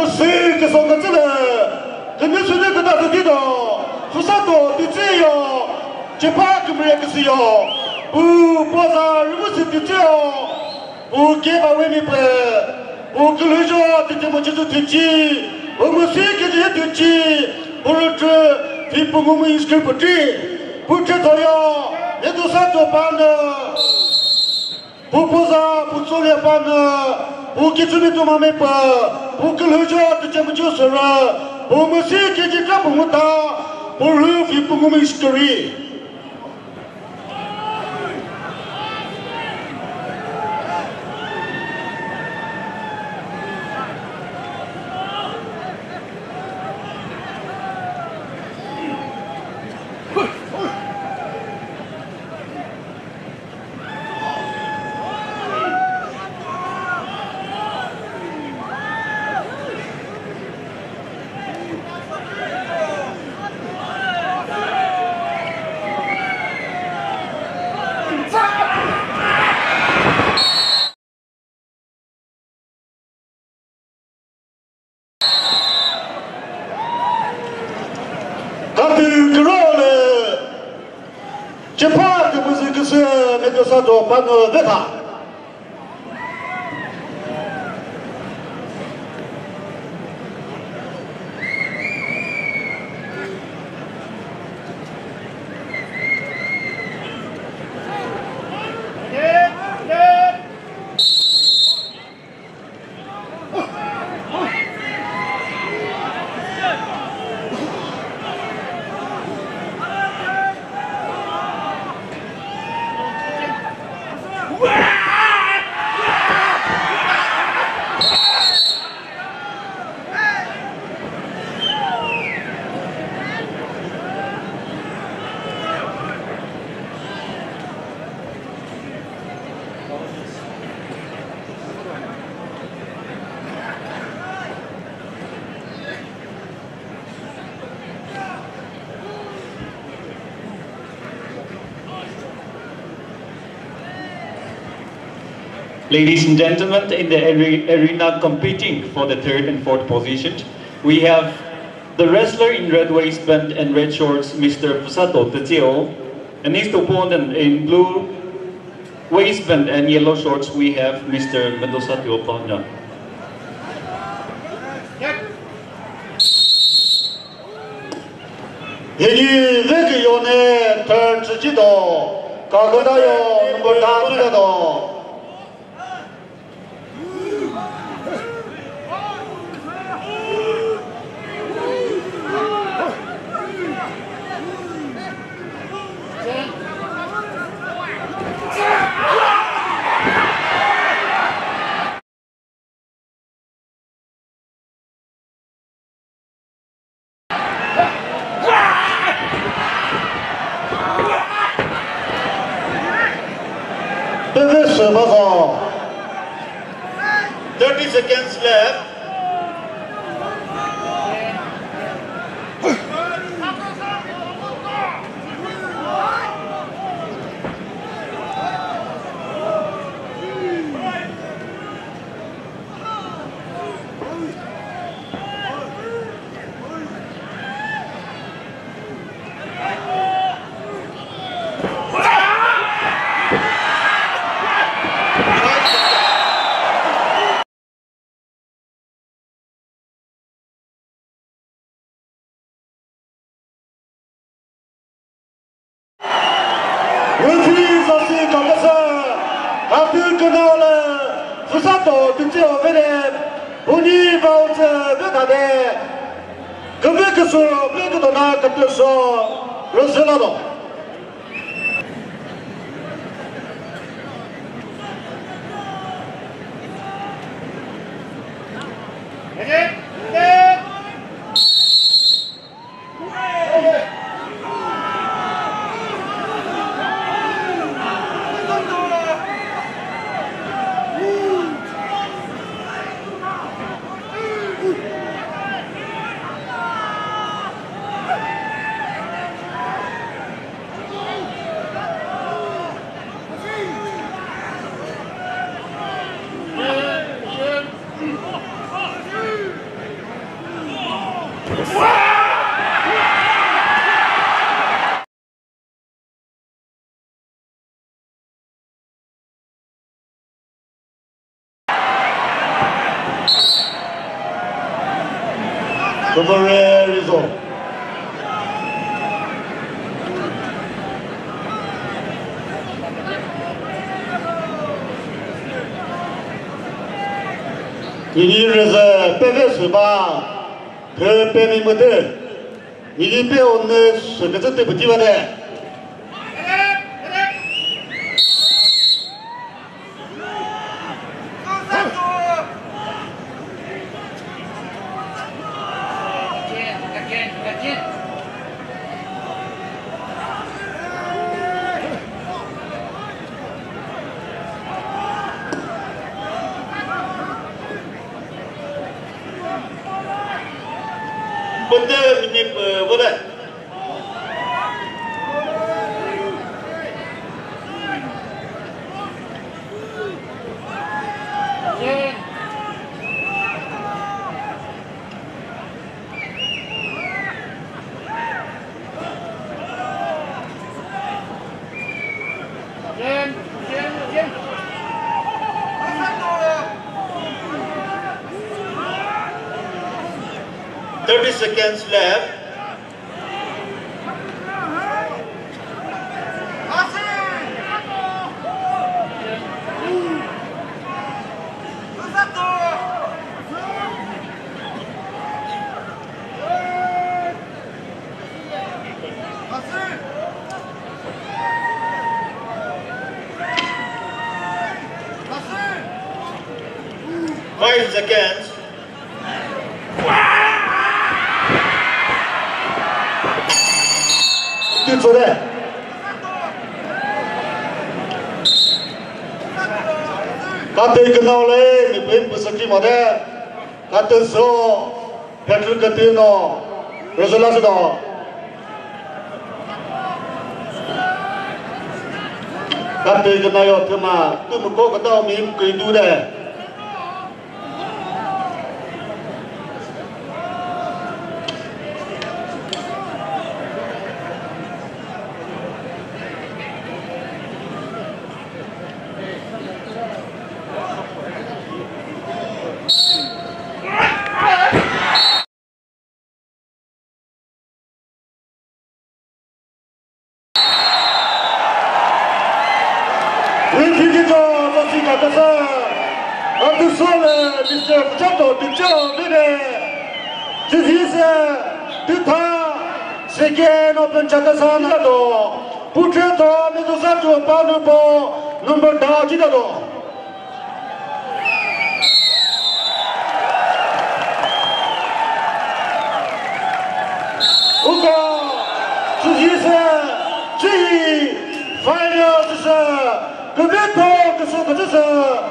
们谁给上个这了？人民村那个大头地道，富山道的这样，就怕给没人个是要，不包上如果是的这样，不给把外面办，不给人家的这么就是天气，我们谁给这些天气，不是这，并不我们一根不治，不知道呀，也都三做班的。不包上不做了班的，不给准备做妈没办，不给人家的这么就是了，我们谁给这干不大，不如非不我们一个人。这怕的不是个是Medosatuo把我问他。Ladies and gentlemen, in the arena competing for the third and fourth position, we have the wrestler in red waistband and red shorts, Mr. Pfusato, Tetseo, and his opponent in blue waistband and yellow shorts, we have Mr. Medosatuo, Paunuo. This is 30 seconds left. Pfusato, Tetseo, vede, ogni volta vedete, come che sono, vedo da che sono, lo selato. 怎么人说？你认识白白水吧？和白米没得，你别我那水个子对不对吧的？不得，你不得。30 seconds left. Five seconds. Good that. Các thầy cần nào lên, mình bên bữa sáng mà đấy. Các thầy số, phải chịu cái tiền nó, rồi sẽ làm sao đó. Các thầy cần nào thôi mà, tôi một cô cái tao mình cười đu đấy. Mr. Pfusato, Tetseo, Chakhesang Naga, Pfusato, Medosatuo, Paunuo, number 2 だと。如果自己是这一 final 就是个别头，可是。